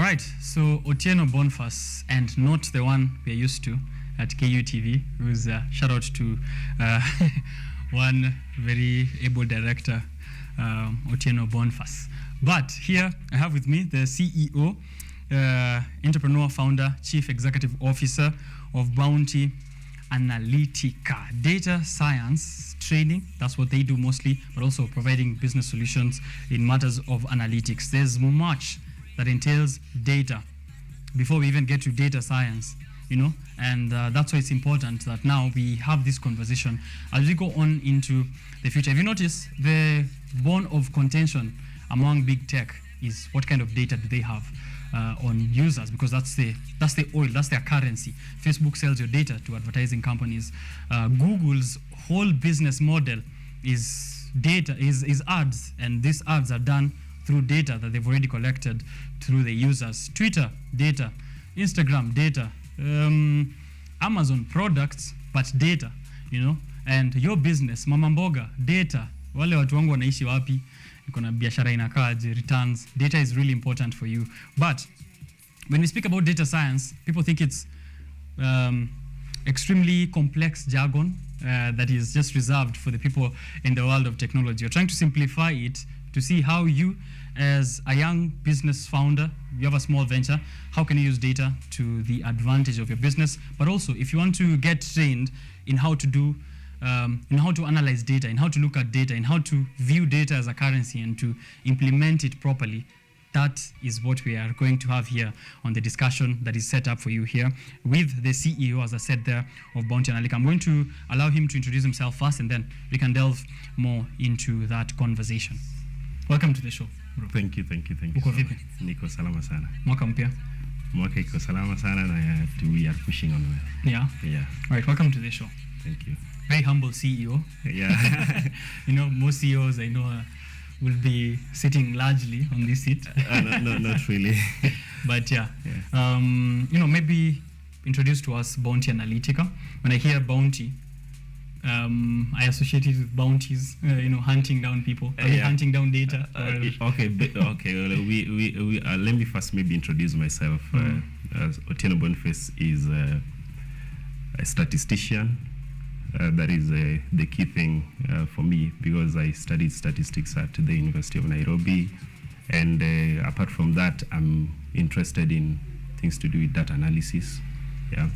Right, so Otieno Bonface, and not the one we're used to at KUTV, who's shout out to one very able director, Otieno Bonface. But here I have with me the CEO, entrepreneur, founder, chief executive officer of Bounty Analytica, data science training. That's what they do mostly, but also providing business solutions in matters of analytics. There's much that entails data before we even get to data science, you know, and that's why it's important that now we have this conversation as we go on into the future. If you notice, the bone of contention among big tech is what kind of data do they have on users, because that's the oil, that's their currency. Facebook sells your data to advertising companies. Google's whole business model is data, is ads, and these ads are done through data that they've already collected through the users. Twitter, data. Instagram, data. Amazon, products, but data, you know. And your business, Mama Mboga, data. Wale watu wangu wanaishi wapi? Kuna biashara inakaje, returns. Data is really important for you. But when we speak about data science, people think it's extremely complex jargon that is just reserved for the people in the world of technology. You're trying to simplify it to see how you, as a young business founder, you have a small venture, how can you use data to the advantage of your business? But also, if you want to get trained in how to do, in how to analyze data, in how to look at data, in how to view data as a currency and to implement it properly, that is what we are going to have here on the discussion that is set up for you here with the CEO, as I said there, of Bounty Analytica. I'm going to allow him to introduce himself first, and then we can delve more into that conversation. Welcome to the show, bro. Thank you. Uko vipi? Niko salama sana. Mwaka mpya. Mwaka iko salama sana na we are pushing on well. Yeah? Yeah. All right, welcome to the show. Thank you. Very humble CEO. Yeah. You know, most CEOs I know will be sitting largely on this seat. No, not really. But yeah. You know, maybe introduce to us Bounty Analytica. When I hear Bounty, I associate it with bounties, you know, hunting down people, hunting down data. Okay. Well, we let me first maybe introduce myself. As Otieno Bonface is a statistician. That is the key thing for me, because I studied statistics at the University of Nairobi, and apart from that, I'm interested in things to do with data analysis. Yeah.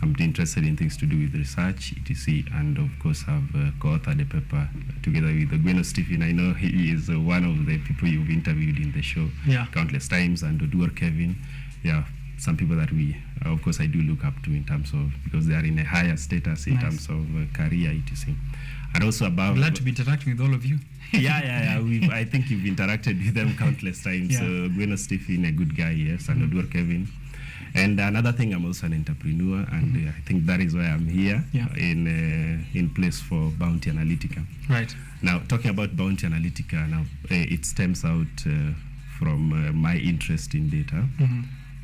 I'm interested in things to do with research, etc., and of course I've co-authored a paper together with Stephen. I know he is one of the people you've interviewed in the show countless times, and Odur Kevin. Yeah, some people that we, of course, I do look up to in terms of, because they are in a higher status in terms of career, etc. And also about... Glad to be interacting with all of you. Yeah. I think you've interacted with them countless times. Yeah. So Stephen, a good guy, yes, and Odur Kevin. And another thing, I'm also an entrepreneur, and I think that is why I'm here in place for Bounty Analytica. Right. Now, talking about Bounty Analytica, now it stems out from my interest in data,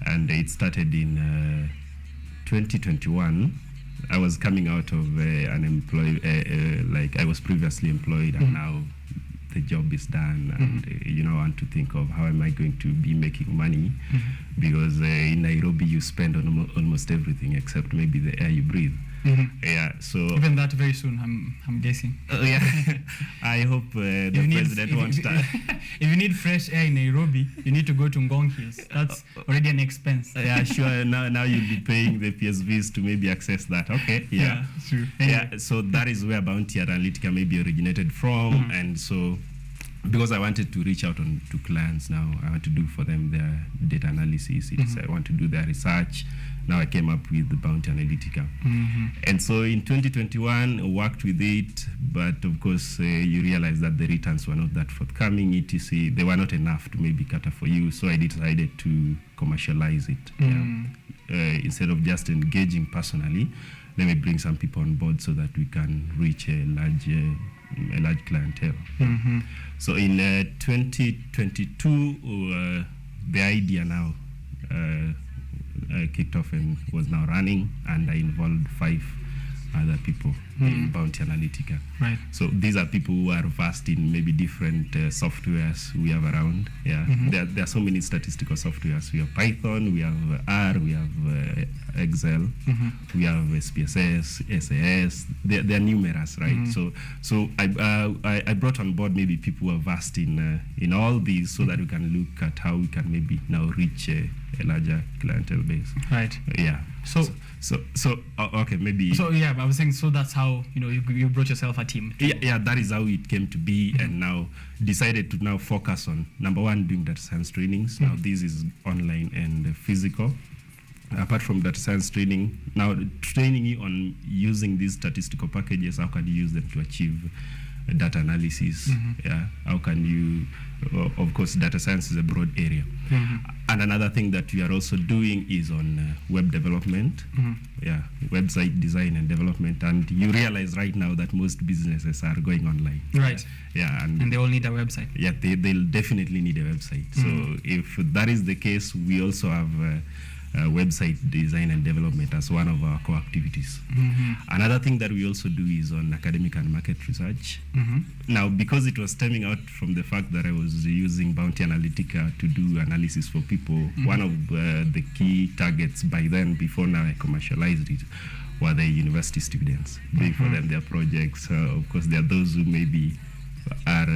and it started in 2021. I was coming out of like I was previously employed, and now the job is done, and you know, I want to think of how am I going to be making money, because in Nairobi you spend on almost everything except maybe the air you breathe. Yeah, so even that very soon, I'm guessing. Yeah, I hope the president wants that. If you need fresh air in Nairobi, you need to go to Ngong Hills. That's already an expense. Yeah, sure. Now you'll be paying the PSVs to maybe access that. Okay. Yeah, true. Anyway. Yeah, so that is where Bounty Analytica maybe originated from, and so because I wanted to reach out to clients now, I want to do for them their data analysis. I want to do their research. Now I came up with the Bounty Analytica. And so in 2021, I worked with it, but of course you realize that the returns were not that forthcoming, etc. They were not enough to maybe cater for you, so I decided to commercialize it. Instead of just engaging personally, let me bring some people on board so that we can reach a large clientele. So in 2022, the idea now kicked off and was now running, and I involved 5 other people in Bounty Analytica. Right. So these are people who are versed in maybe different softwares we have around. Yeah, there are so many statistical softwares. We have Python, we have R, we have Excel, we have SPSS, SAS. There are numerous, right? So I brought on board maybe people who are versed in all these, so that we can look at how we can maybe now reach a larger clientele base. Right. Yeah. So okay, maybe. So yeah, I was saying, so that's how you brought yourself a team. Yeah, that is how it came to be, and now decided to now focus on number one, doing data science trainings. Now this is online and physical. Apart from data science training, now training you on using these statistical packages. How can you use them to achieve data analysis? Yeah, how can you? Of course, data science is a broad area. And another thing that we are also doing is on web development. Yeah, website design and development. And you realize right now that most businesses are going online. Right. Yeah, and they all need a website. Yeah, they'll definitely need a website. So if that is the case, we also have website design and development as one of our core activities. Another thing that we also do is on academic and market research. Now, because it was stemming out from the fact that I was using Bounty Analytica to do analysis for people, one of the key targets by then, before now I commercialized it, were the university students. Doing for them their projects. Of course, there are those who maybe are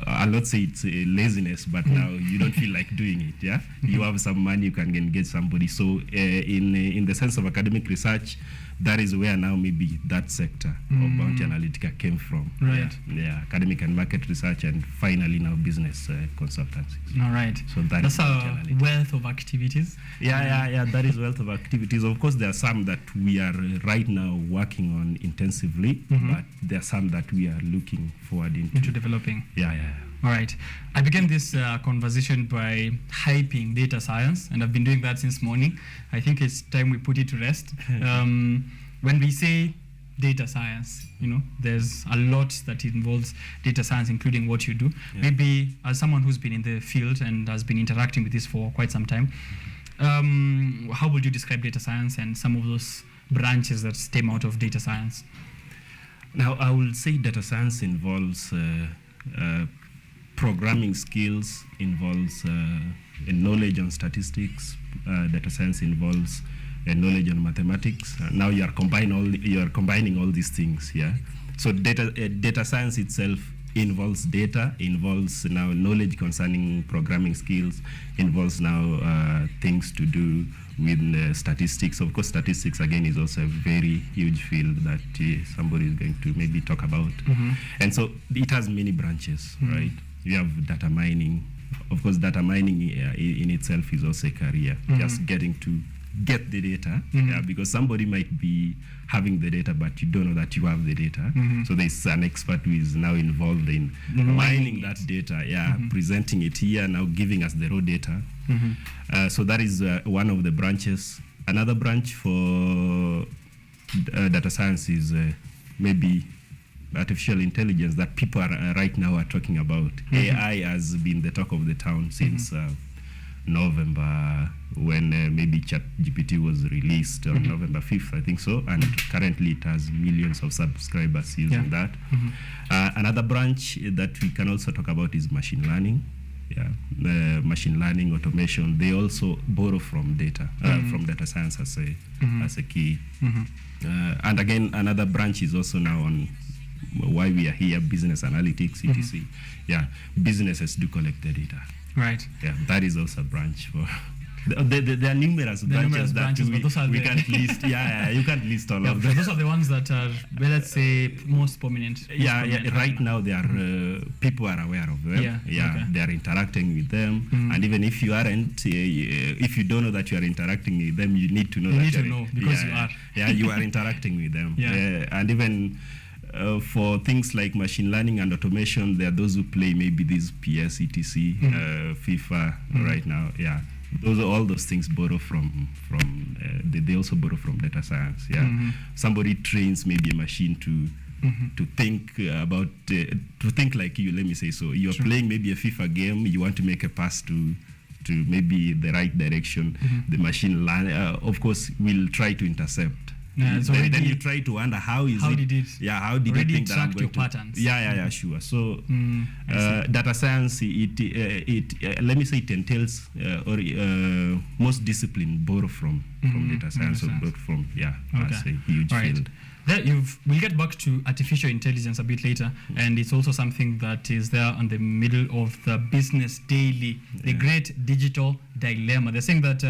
I'll not say it's laziness, but now you don't feel like doing it. Yeah, you have some money, you can engage somebody. So in the sense of academic research, that is where now maybe that sector of Bounty Analytica came from. Right. Yeah, academic and market research, and finally now business consultancies. All right. So that's a wealth of activities. Yeah. That is wealth of activities. Of course, there are some that we are right now working on intensively, but there are some that we are looking forward into developing. Yeah. All right. I began this conversation by hyping data science, and I've been doing that since morning. I think it's time we put it to rest. When we say data science, there's a lot that involves data science, including what you do. Maybe as someone who's been in the field and has been interacting with this for quite some time, how would you describe data science and some of those branches that stem out of data science? Now, I will say data science involves programming skills, involves a knowledge on statistics. Data science involves a knowledge on mathematics. Now you are combining all these things. Yeah. So data science itself involves data, involves now knowledge concerning programming skills, involves now things to do with statistics. Of course, statistics again is also a very huge field that somebody is going to maybe talk about. And so it has many branches, right? You have data mining. Of course, data mining in itself is also a career. Just getting to get the data, because somebody might be having the data, but you don't know that you have the data. So there's an expert who is now involved in mining that data, presenting it here, now giving us the raw data. So that is one of the branches. Another branch for data science is maybe artificial intelligence that people are right now are talking about. AI has been the talk of the town since November, when maybe ChatGPT was released on November 5th, I think so, and currently it has millions of subscribers using that. Another branch that we can also talk about is machine learning. Machine learning, automation, they also borrow from data, from data science as a key. And again, another branch is also now on why we are here, business analytics, etc. Businesses do collect the data. Right. Yeah, that is also a branch for. There are numerous branches that we can't list. You can't list all of them. Those are the ones that are, well, let's say, most prominent. Right now, they are people are aware of them. They are interacting with them, and even if you aren't, if you don't know that you are interacting with them, you need to know because you are. You are interacting with them. And even. For things like machine learning and automation, there are those who play maybe these PS, etc., FIFA right now. All those things borrow from they also borrow from data science. Somebody trains maybe a machine to think about to think like you. Let me say so. You're playing maybe a FIFA game. You want to make a pass to maybe the right direction. The machine learn, of course, will try to intercept Yeah, it's then already- you try to wonder how How it, did it yeah, how did it already think that I'm tracked going your to patterns? yeah, sure. So I see. data science, let me say it entails or most discipline borrow from data science or Understand. borrow from that's Okay. a huge All right. field. We'll get back to artificial intelligence a bit later, and it's also something that is there on the middle of the business daily, the great digital dilemma. They're saying that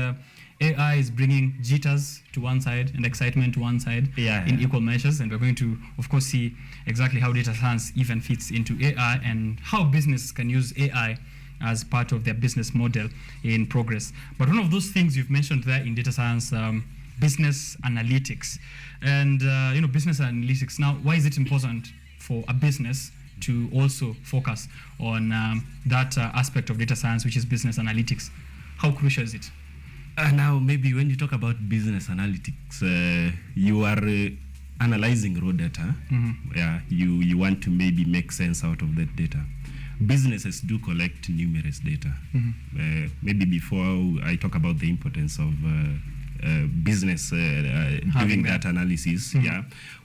AI is bringing jitters to one side and excitement to one side in equal measures, and we're going to, of course, see exactly how data science even fits into AI and how businesses can use AI as part of their business model in progress. But one of those things you've mentioned there in data science, business analytics. And, business analytics. Now, why is it important for a business to also focus on that aspect of data science, which is business analytics? How crucial is it? Now, maybe when you talk about business analytics, you are analyzing raw data. Yeah, you want to maybe make sense out of that data. Businesses do collect numerous data. Maybe before I talk about the importance of business doing that analysis,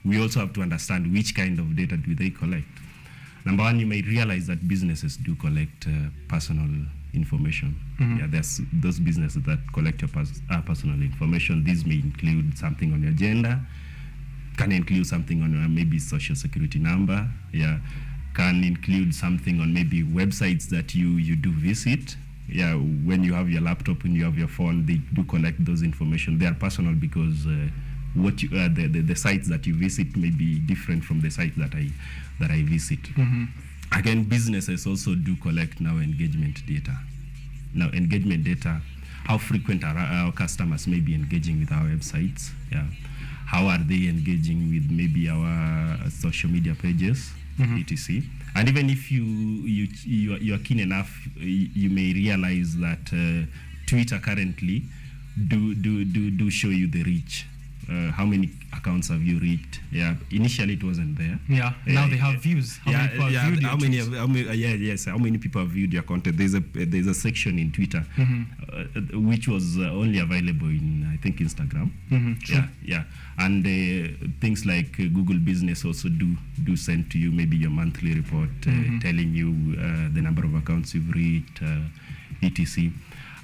we also have to understand which kind of data do they collect. Number one, you may realize that businesses do collect personal information. Yeah, there's those businesses that collect your personal information. These may include something on your gender, can include something on your maybe social security number, can include something on maybe websites that you do visit. Yeah, when you have your laptop, when you have your phone, they do collect those information. They are personal because the sites that you visit may be different from the sites that I visit. Again, businesses also do collect now engagement data. Now, engagement data, how frequent are our customers may be engaging with our websites? Yeah, how are they engaging with maybe our social media pages, etc. And even if you are keen enough, you may realize that Twitter currently do show you the reach. How many accounts have you reached? Yeah, initially it wasn't there. Yeah, now they have views. How many people have viewed how many people have viewed your content? There's a section in Twitter which was only available in, I think, Instagram. Yeah, and things like Google Business also do send to you maybe your monthly report telling you the number of accounts you've reached, etc.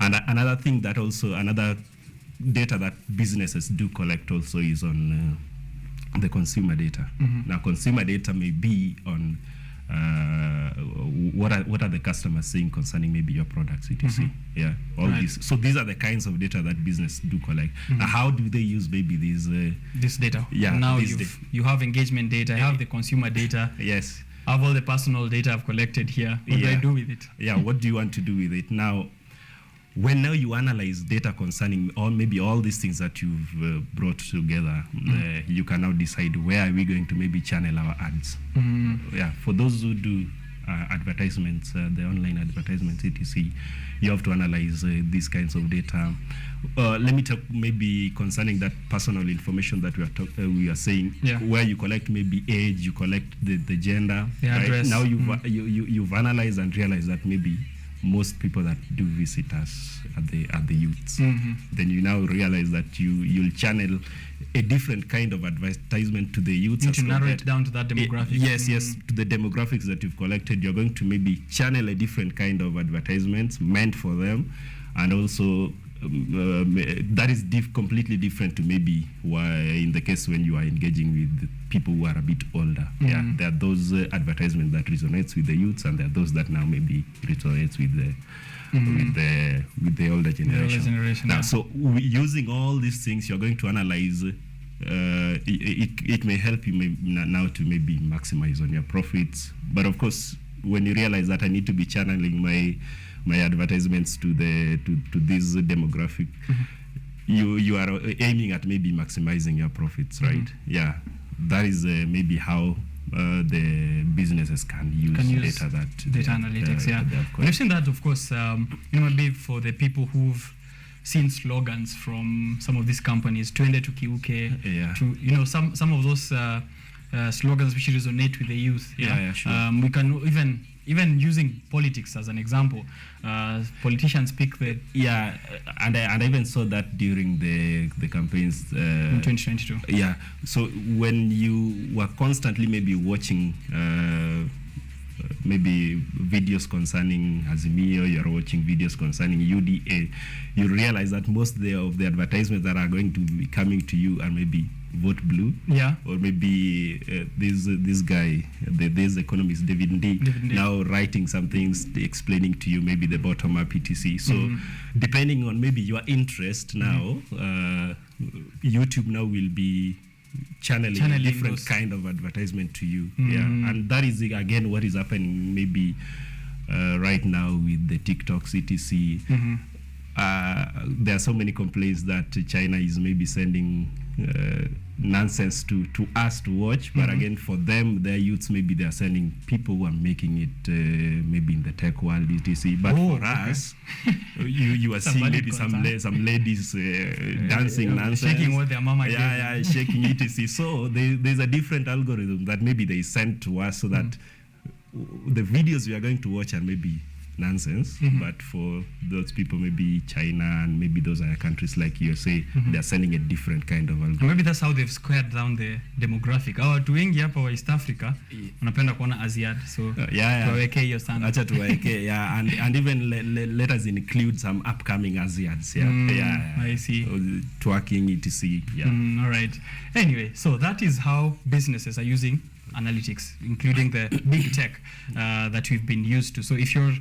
And another thing that also another data that businesses do collect also is on the consumer data. Now, consumer data may be on what are the customers saying concerning maybe your products, etc. Yeah, all these. So these are the kinds of data that business do collect. Now, how do they use maybe this data? Yeah, now you have engagement data, you have the consumer data. Yes. I have all the personal data I've collected here. What do I do with it? Yeah, what do you want to do with it now? When now you analyze data concerning maybe all these things that you've brought together, you can now decide where are we going to maybe channel our ads. Yeah, for those who do advertisements, the online advertisements, etc., you have to analyze these kinds of data. Let me talk maybe concerning that personal information that we are saying, where you collect maybe age, you collect the gender. The address. Now you've analyzed and realized that maybe most people that do visit us are the youths. Then you now realize that you'll channel a different kind of advertisement to the youths. You need to narrow it down to that demographic. Yes, to the demographics that you've collected. You're going to maybe channel a different kind of advertisements meant for them, and also that is completely different to maybe why in the case when you are engaging with people who are a bit older. Yeah, there are those advertisements that resonates with the youths, and there are those that now maybe resonates with the older generation. Now, so using all these things, you're going to analyze. It may help you now to maybe maximize on your profits, but of course, when you realize that I need to be channeling my advertisements to this demographic, you are aiming at maybe maximizing your profits, right? Yeah, that is maybe how the businesses can use data analytics. We've seen that, of course, maybe for the people who've seen slogans from some of these companies, twende tukiuke, to some of those slogans which resonate with the youth. Sure. We can even even using politics as an example. Politicians pick the Yeah, and I even saw that during the campaigns in 2022. Yeah, so when you were constantly maybe watching maybe videos concerning Azimio, you're watching videos concerning UDA, you realize that most of the advertisements that are going to be coming to you are maybe vote blue. Yeah. Or maybe this guy, this economist, David D, now writing some things, explaining to you maybe the bottom-up etc. So depending on maybe your interest now, YouTube now will be channeling a different those kind of advertisement to you. Yeah, and that is again what is happening maybe right now with the TikToks etc. There are so many complaints that China is maybe sending nonsense to us to watch, but again for them, their youths, maybe they are sending people who are making it maybe in the tech world etc. But for us, you are seeing maybe some ladies dancing nonsense, shaking what their mama yeah, shaking etc. So there's a different algorithm that maybe they send to us so that the videos we are going to watch are maybe nonsense, but for those people, maybe China and maybe those other countries like USA, they're sending a different kind of algorithm. Maybe that's how they've squared down the demographic. Watu wengi hapa wa East Africa wanapenda kuona Asiad, so tuwaweke hiyo sana. Acha tuwaweke, yeah, and even let us include some upcoming Asiads, I see. Twerking etc. All right. Anyway, so that is how businesses are using analytics, including the big tech that we've been used to. So if you're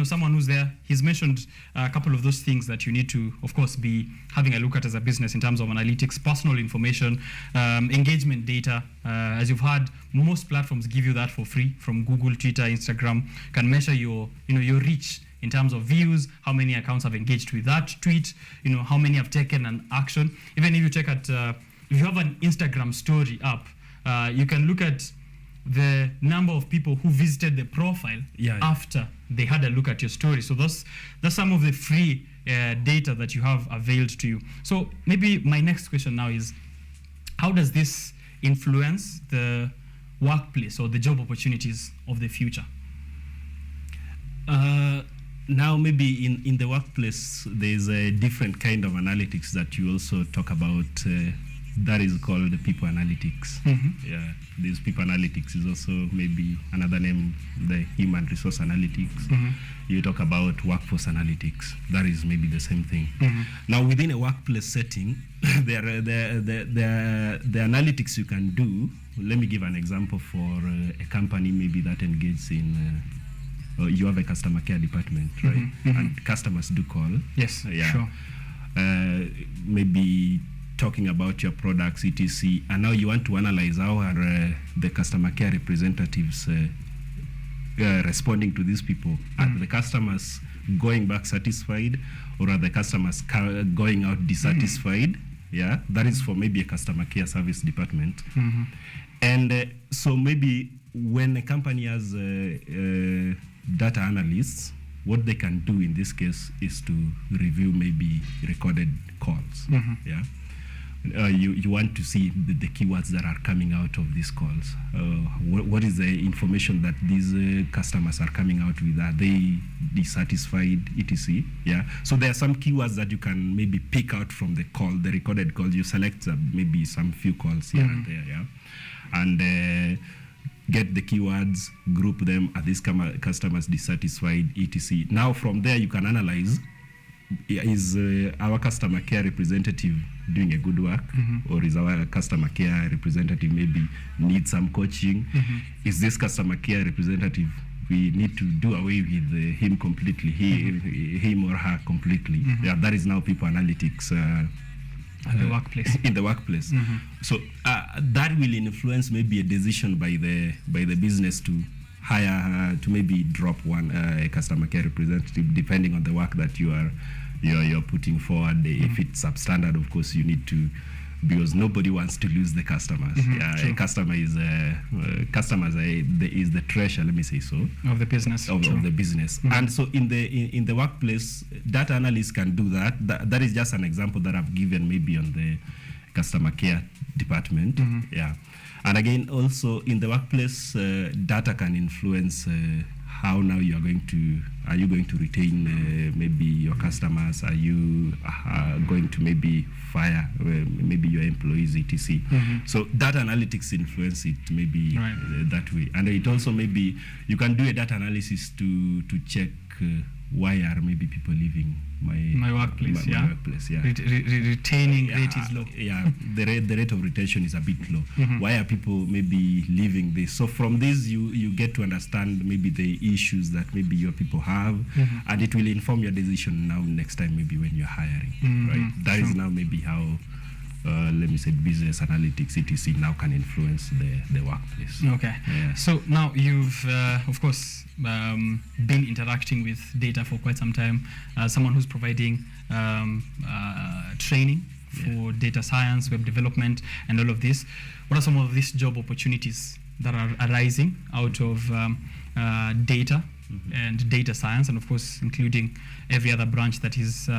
someone who's there, he's mentioned a couple of those things that you need to, of course, be having a look at as a business in terms of analytics, personal information, engagement data. As you've heard, most platforms give you that for free, from Google, Twitter, Instagram, can measure your reach in terms of views, how many accounts have engaged with that tweet, how many have taken an action. Even if you check at, if you have an Instagram story up, you can look at the number of people who visited the profile after they had a look at your story. So that's some of the free data that you have availed to you. So maybe my next question now is, how does this influence the workplace or the job opportunities of the future? Now maybe in the workplace, there's a different kind of analytics that you also talk about. That is called the people analytics. Yeah, this people analytics is also maybe another name, the human resource analytics. You talk about workforce analytics. That is maybe the same thing. Now within a workplace setting, the analytics you can do. Let me give an example for a company maybe that engages in. You have a customer care department, right? And customers do call. Yes, sure. Maybe talking about your products, etc. And now you want to analyze how are the customer care representatives responding to these people. Are the customers going back satisfied, or are the customers going out dissatisfied? Yeah, that is for maybe a customer care service department. And so maybe when a company has data analysts, what they can do in this case is to review maybe recorded calls. Yeah. You want to see the keywords that are coming out of these calls. What is the information that these customers are coming out with? Are they dissatisfied, etc.? Yeah. So there are some keywords that you can maybe pick out from the call, the recorded call. You select maybe some few calls here and there, yeah, and get the keywords, group them. Are these customers dissatisfied, etc.? Now from there you can analyze. Is our customer care representative doing a good work, or is our customer care representative maybe need some coaching? Is this customer care representative, we need to do away with him completely, him or her completely? Yeah, that is now people analytics in the workplace. So that will influence maybe a decision by the business to hire to maybe drop one a customer care representative, depending on the work that you're putting forward. If it's substandard, of course you need to, because nobody wants to lose the customers. A customer is is the treasure, let me say so, of the business. Of the business. And so in the workplace, data analysts can do that. That is just an example that I've given maybe on the customer care department. Yeah. And again, also in the workplace, data can influence how now you are going to retain maybe your customers? Are you going to maybe fire maybe your employees, etc. So data analytics influence it maybe that way, and it also maybe you can do a data analysis to check why are maybe people leaving my workplace. My workplace, yeah. Retaining rate is low. Yeah, the rate of retention is a bit low. Why are people maybe leaving this? So from this, you get to understand maybe the issues that maybe your people have, and it will inform your decision now next time maybe when you're hiring, right? That is now maybe how let me say business analytics etc now can influence the workplace. Okay. Yeah. So now you've of course been interacting with data for quite some time. Someone who's providing training for data science, web development, and all of this. What are some of these job opportunities that are arising out of data and data science, and of course including every other branch that is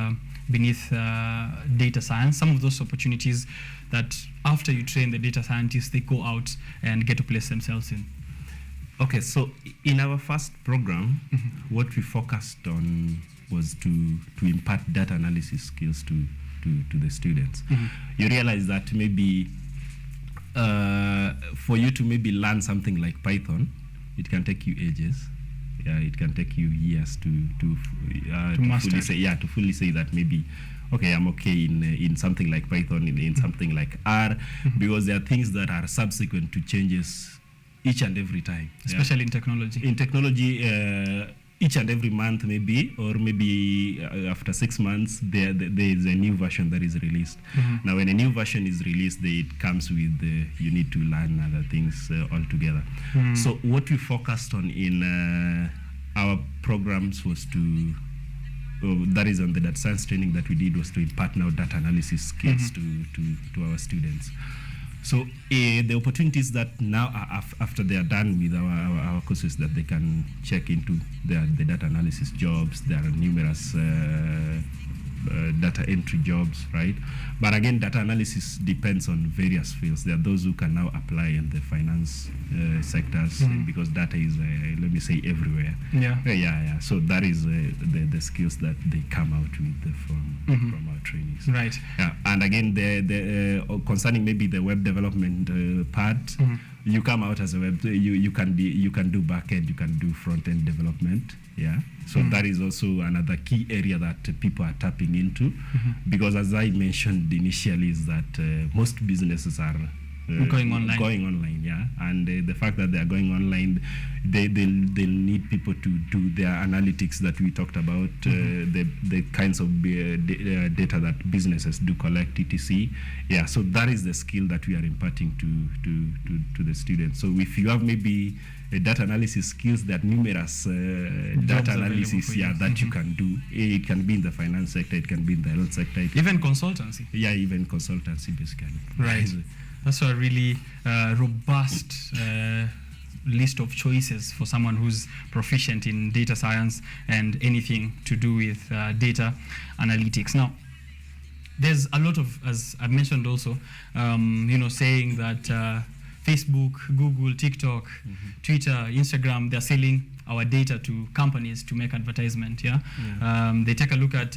beneath data science? Some of those opportunities that after you train the data scientists, they go out and get to place themselves in. Okay, so in our first program, what we focused on was to impart data analysis skills to the students. You realize that maybe for you to maybe learn something like Python, it can take you ages. Yeah, it can take you years to fully say that maybe, okay, I'm okay in something like Python, in something like R, because there are things that are subsequent to changes each and every time. Especially in technology. In technology, each and every month maybe, or maybe after 6 months, there is a new version that is released. Now, when a new version is released, it comes with you need to learn other things altogether. So what we focused on in our programs was that is on the data science training that we did, was to impart now data analysis skills to our students. So the opportunities that now are after they are done with our courses, that they can check into the data analysis jobs. There are numerous data entry jobs, right? But again, data analysis depends on various fields. There are those who can now apply in the finance sectors because data is, let me say, everywhere. Yeah. So that is the skills that they come out with from our trainings. Right. Yeah. And again, the concerning maybe the web development part, you come out as a web. You can do back end, you can do front end development. Yeah. So that is also another key area that people are tapping into, because as I mentioned initially, is that most businesses are going online. Yeah. And the fact that they are going online, they'll need people to do their analytics that we talked about, the kinds of data that businesses do collect, etc. Yeah. So that is the skill that we are imparting to the students. So if you have maybe data analysis skills, that numerous data analysis that you can do. It can be in the finance sector, it can be in the health sector, even consultancy. Yeah, even consultancy basically. Right. That's a really robust list of choices for someone who's proficient in data science and anything to do with data analytics. Now, there's a lot of, as I mentioned also, saying that Facebook, Google, TikTok, Twitter, Instagram, they're selling our data to companies to make advertisement. They take a look at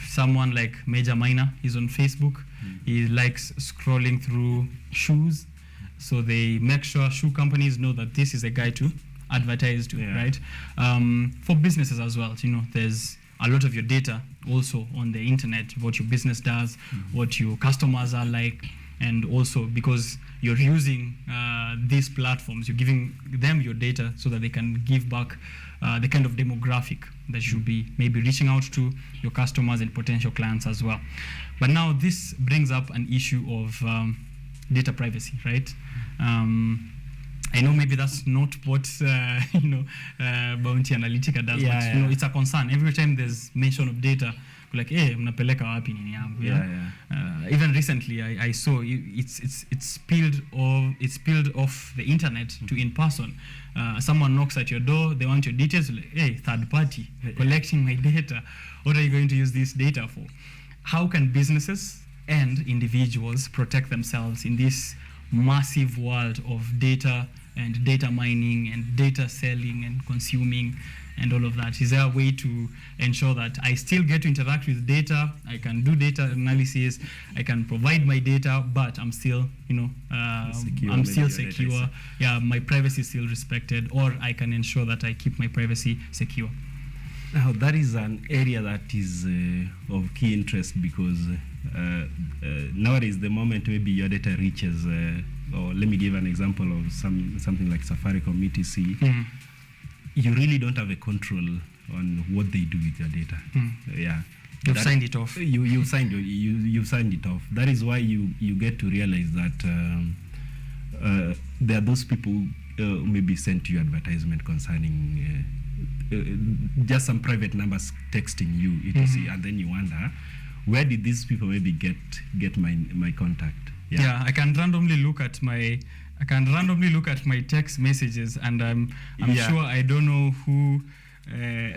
someone like Major Minor. He's on Facebook. He likes scrolling through shoes. So they make sure shoe companies know that this is a guy to advertise to, right? For businesses as well, there's a lot of your data also on the internet, what your business does, what your customers are like. And also because you're using these platforms, you're giving them your data so that they can give back the kind of demographic that you should be maybe reaching out to your customers and potential clients as well. But now this brings up an issue of data privacy, right? I know maybe that's not what Bounty Analytica does, but it's a concern. Every time there's mention of data, like, hey, mnapeleka wapi nini yangu? Even recently, I saw it's spilled off the internet to in person. Someone knocks at your door, they want your details. Like, hey, third party collecting my data. What are you going to use this data for? How can businesses and individuals protect themselves in this massive world of data and data mining and data selling and consuming and all of that? Is there a way to ensure that I still get to interact with data, I can do data analysis, I can provide my data, but I'm still, I'm still secure. Yeah, my privacy is still respected, or I can ensure that I keep my privacy secure. Now, that is an area that is of key interest, because nowadays, the moment maybe your data reaches, or let me give an example of something like Safaricom, etc., you really don't have a control on what they do with your data. Yeah, you've signed it off. You've signed it off. That is why you get to realize that there are those people who maybe sent you advertisement concerning just some private numbers texting you, etc., and then you wonder, where did these people maybe get my contact? Yeah, I can randomly look at my text messages, and I'm sure I don't know who I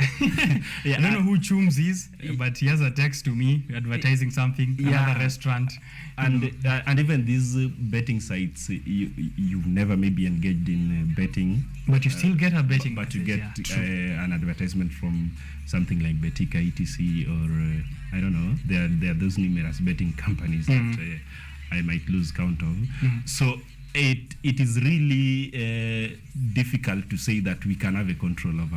don't know who Chums is, but he has a text to me advertising something, another restaurant, and even these betting sites, you've never maybe engaged in betting, but you still get a betting, but you get an advertisement from something like Betika, etc., or I don't know. There are those numerous betting companies that I might lose count of. So it is really difficult to say that we can have a control of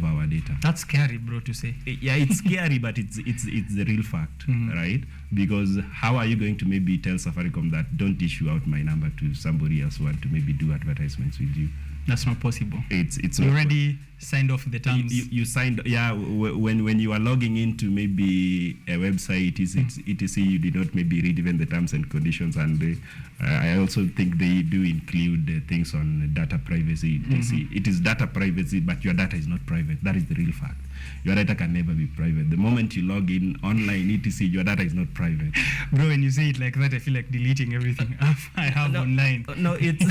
our data. That's scary, bro, to say. Yeah, it's scary, but it's the real fact, right? Because how are you going to maybe tell Safaricom that don't issue out my number to somebody else who want to maybe do advertisements with you? That's not possible. It's you already signed off the terms. You signed, yeah. When you are logging into maybe a website, etc., you did not maybe read even the terms and conditions, and I also think they do include things on data privacy, etc. It is data privacy, but your data is not private. That is the real fact. Your data can never be private. The moment you log in online, etc., your data is not private. Bro, when you say it like that, I feel like deleting everything I have online. No, it's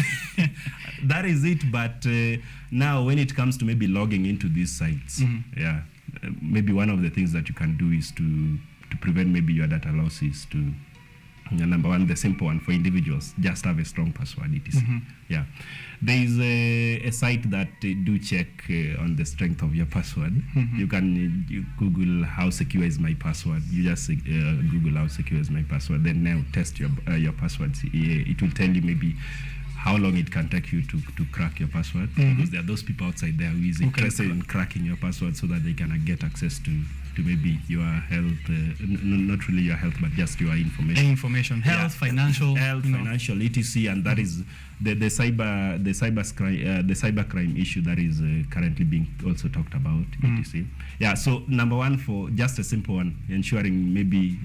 that is it. But now, when it comes to maybe logging into these sites, maybe one of the things that you can do is to prevent maybe your data losses. Number one, the simple one for individuals, just have a strong password, etc. Yeah, there is a site that do check on the strength of your password. You can Google how secure is my password. You just Google how secure is my password. Then now test your passwords. It will tell you maybe how long it can take you to crack your password, because there are those people outside there who is interested in cracking your password so that they can get access to maybe your health, not really your health, but just your information. Health, financial, financial, etc. And that is the cybercrime issue that is currently being also talked about, etc. Yeah. So number one, for just a simple one, ensuring maybe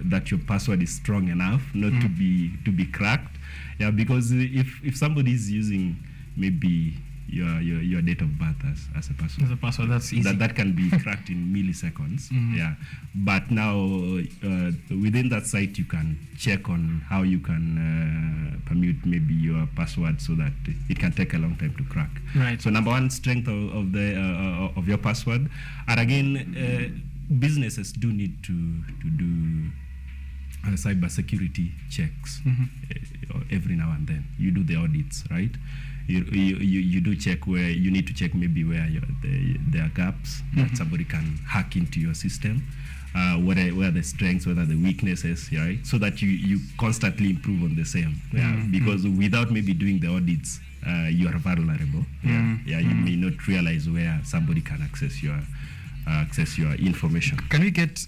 that your password is strong enough not to be cracked. Yeah, because if somebody is using maybe your date of birth as a password. That's easy. That can be cracked in milliseconds. Yeah, but now within that site you can check on how you can permute maybe your password so that it can take a long time to crack. Right. So number one, strength of your password, and again, businesses do need to do cyber security checks every now and then. You do the audits, right? You do check where you need to check maybe where there are gaps that somebody can hack into your system, where the strengths, where the weaknesses, right? So that you constantly improve on the same. Because without maybe doing the audits, you are vulnerable. You may not realize where somebody can access your information. Can we get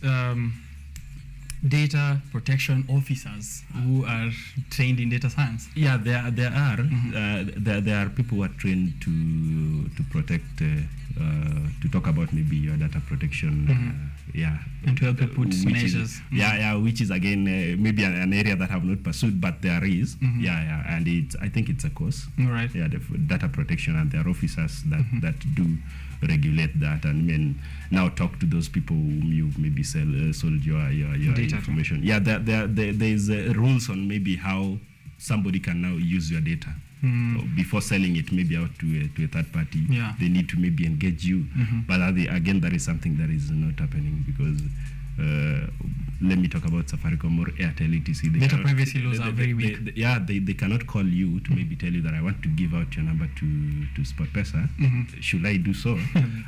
data protection officers who are trained in data science? Yeah, there are. There are people who are trained to protect, to talk about maybe your data protection. And to help you put measures. Which is again maybe an area that I have not pursued, but there is. And I think it's a course. Right. Yeah, the data protection, and there are officers that do regulate that, and now talk to those people whom you maybe sold your data information. Yeah, there is rules on maybe how somebody can now use your data. Before selling it maybe out to a third party, they need to maybe engage you. But again, that is something that is not happening, because let me talk about Safaricom or Airtel etc. Data privacy laws are very weak. They cannot call you to maybe tell you that I want to give out your number to SportPesa. Should I do so?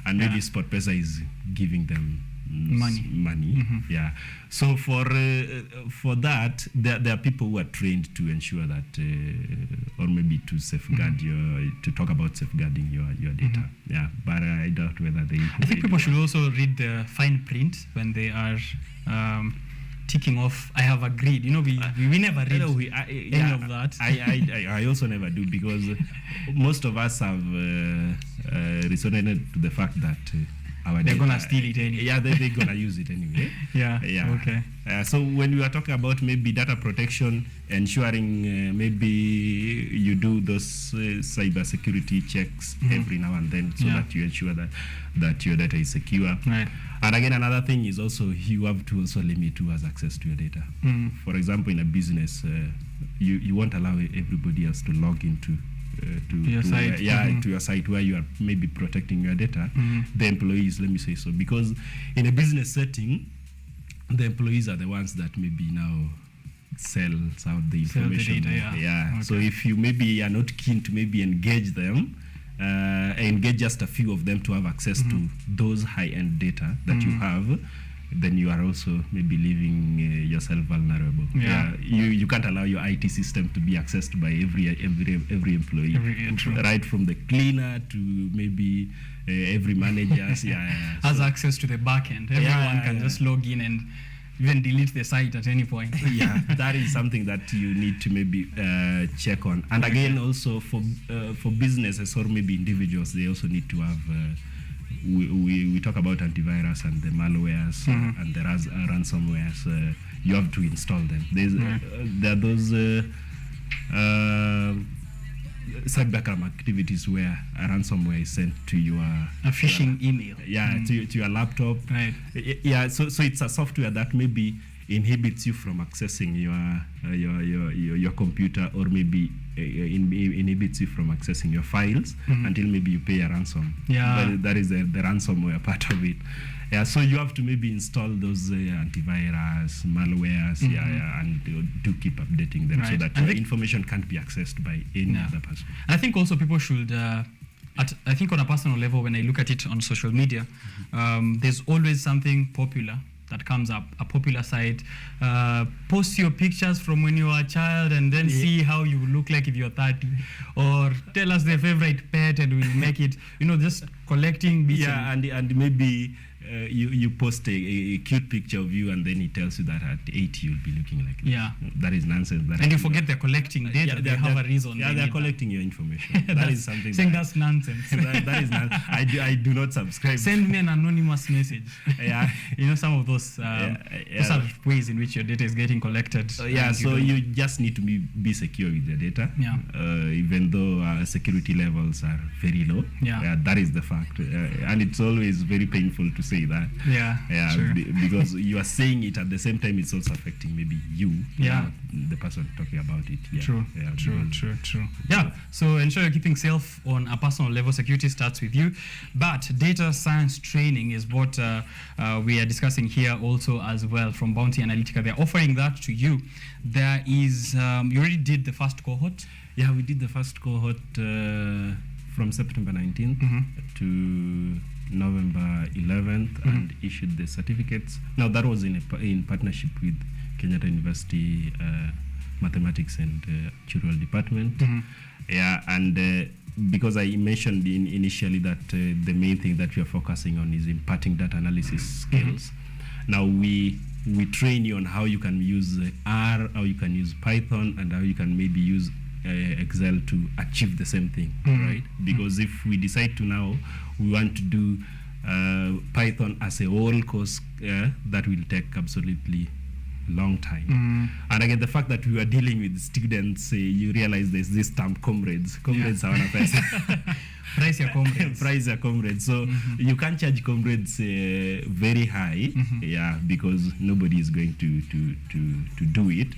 And maybe SportPesa is giving them money. Yeah. So for that, there are people who are trained to ensure that, or maybe to safeguard to talk about safeguarding your data. Yeah, but I doubt whether they. I think people should also read the fine print when they are ticking off. I have agreed. We never read any of that. I also never do, because most of us have resorted to the fact that. They're going to steal it anyway. Yeah, they're going to use it anyway. Yeah. Okay. So when we are talking about maybe data protection, ensuring maybe you do those cyber security checks every now and then, so that you ensure that your data is secure. Right. And again, another thing is also you have to also limit who has access to your data. For example, in a business, you won't allow everybody else to log into to your site. To your site where you are maybe protecting your data. The employees, let me say so, because in a business setting, the employees are the ones that maybe now sells out the information. The data, Okay. So if you maybe are not keen to maybe engage them, engage just a few of them to have access to those high-end data that you have, then you are also maybe leaving yourself vulnerable. You can't allow your IT system to be accessed by every employee, right from the cleaner to maybe every manager. Has access to the back end. Everyone can just log in and even delete the site at any point. That is something that you need to maybe check on. And again, also for businesses or maybe individuals, they also need to have. We talk about antivirus and the malwares and the ransomwares. You have to install them. There are those cybercrime activities where a ransomware is sent to your phishing email. To your laptop. Right. So it's a software that maybe inhibits you from accessing your computer, or maybe inhibits you from accessing your files until maybe you pay a ransom. That is the ransomware part of it. So you have to maybe install those antivirus, malwares, and do keep updating them so that your information can't be accessed by any other person. I think also people should. I think on a personal level, when I look at it on social media, there's always something popular that comes up, a popular site. Post your pictures from when you were a child and then see how you look like if you're 30. Or tell us their favorite pet and we'll make it, just collecting bits. And maybe you post a cute picture of you and then it tells you that at 80 you'll be looking like this. That is nonsense. And you forget they're collecting data. They have a reason. They're collecting your information. That is something. Saying that's nonsense. that is not. I do not subscribe. Send me an anonymous message. Some of those are ways in which your data is getting collected. So you just need to be secure with your data. Even though security levels are very low. That is the fact. And it's always very painful to say that. Sure. Because you are saying it at the same time, it's also affecting maybe you, the person talking about it. True. So ensure you're keeping safe on a personal level. Security starts with you, but data science training is what we are discussing here also as well from Bounty Analytica. They're offering that to you. There is you already did the first cohort. We did the first cohort from September 19th to November 11th and issued the certificates. Now that was in partnership with Kenyatta University Mathematics and Actuarial Department. And because I mentioned initially that the main thing that we are focusing on is imparting data analysis skills. Now we train you on how you can use R, how you can use Python, and how you can maybe use Excel to achieve the same thing, right? Because if we decide to now, we want to do Python as a whole course, that will take absolutely long time. And again, the fact that we are dealing with students, you realize there's this term comrades. Comrades are one of us. Price your comrades. Price your comrades. So you can't charge comrades very high, because nobody is going to do it.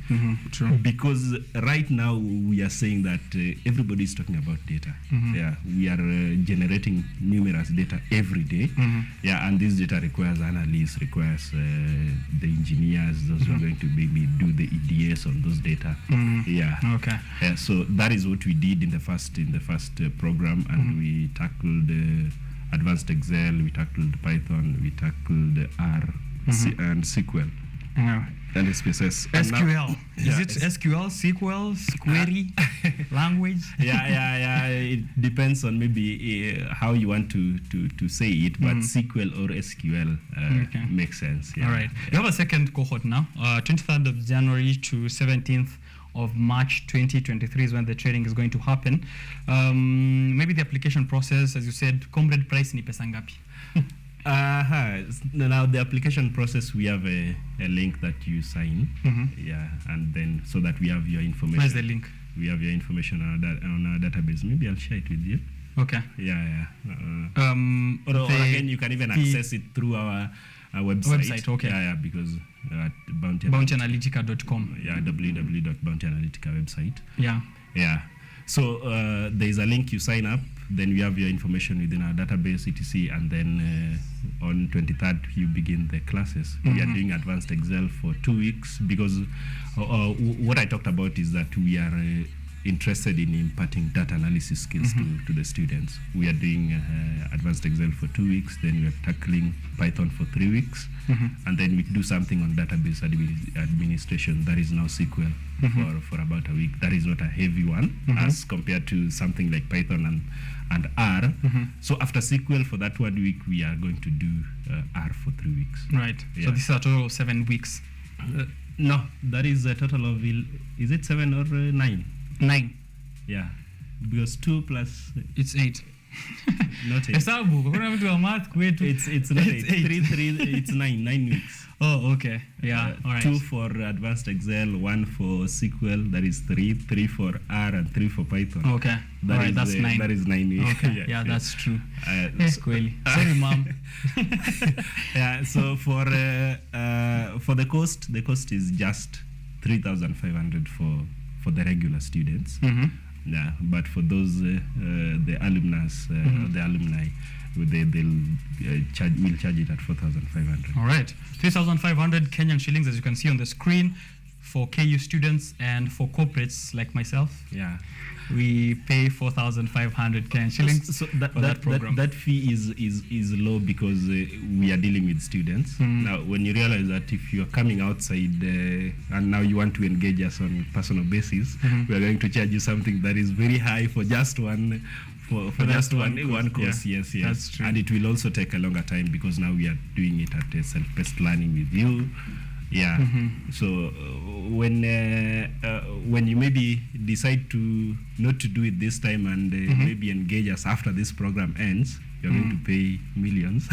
True. Because right now we are saying that everybody is talking about data. Yeah, we are generating numerous data every day. Yeah, and this data requires analysts, requires the engineers, those who are going to maybe do the EDS on those data. Yeah. Okay. Yeah, so that is what we did in the first program, and we tackled advanced Excel, we tackled Python, we tackled R and SQL. And SPSS. SQL. Is it SQL, SQL, query, language? Yeah. It depends on maybe how you want to say it, but SQL or SQL makes sense. Yeah. All right. You have a second cohort now, 23rd of January to 17th of March 2023 is when the training is going to happen. Maybe the application process, as you said, comrade price ni pesa ngapi? Now the application process, we have a link that you sign, and then so that we have your information. Where's the link? We have your information on our database. Maybe I'll share it with you. Okay. Yeah. Or again, you can even access it through our website. Okay. Yeah, because at bountyanalytica.com. Yeah, www.bountyanalytica website. Yeah. So there is a link, you sign up, then we have your information within our database, etc. And then on 23rd, you begin the classes. We are doing advanced Excel for 2 weeks because what I talked about is that we are interested in imparting data analysis skills to the students. We are doing advanced Excel for 2 weeks, then we are tackling Python for 3 weeks, and then we do something on database administration, that is now SQL for about a week. That is not a heavy one as compared to something like Python and R. So after SQL for that 1 week, we are going to do R for 3 weeks. Right. Yeah. So this is a total of 7 weeks. No, that is a total of, is it 7 or 9? 9. Yeah, because 2 plus it's 8. Not 8. Hesabu, kuna mtu wa math kwetu. It's not 8. 3, it's 9 weeks. Oh, okay. Yeah. All right. 2 for advanced Excel, 1 for SQL, that is 3 for R, and 3 for Python. Okay. All right, that's 9. That is 9 weeks. Okay. Yeah, that's true. Sorry, mom. Yeah. So for the cost is just 3,500 for the regular students. Yeah, but for those the alumnus, the alumni, we'll charge it at 4,500. All right, 3,500 Kenyan shillings, as you can see on the screen, for KU students, and for corporates like myself. Yeah, we pay 4,500 Kenyan shillings so for that program. That fee is low because we are dealing with students. Now, when you realize that if you are coming outside and now you want to engage us on personal basis, we are going to charge you something that is very high for just one. For just one course. Yeah. Yes. That's true. And it will also take a longer time because now we are doing it at a self-paced learning with you. Yeah. So when you maybe decide to not to do it this time and maybe engage us after this program ends, you're going to pay millions.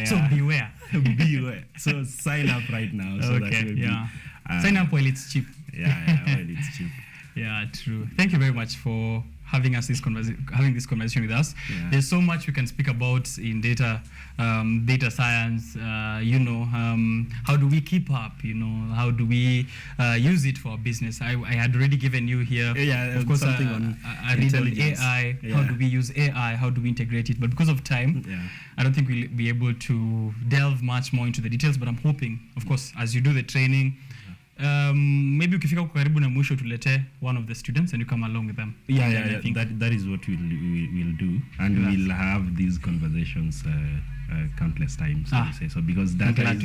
So beware. Beware. So sign up right now. So okay. That sign up while it's cheap. While it's cheap. Yeah, true. Thank you very much for having this conversation with us. Yeah. There's so much we can speak about in data science. How do we keep up? How do we use it for our business? I had already given you here. Yeah, of course, something on I read on AI. Yeah. How do we use AI? How do we integrate it? But because of time, I don't think we'll be able to delve much more into the details. But I'm hoping, of course, as you do the training, maybe ukifika karibu na mwisho tulete one of the students and you come along with them. Yeah. That is what we'll do, and we'll have these conversations countless times. So because data is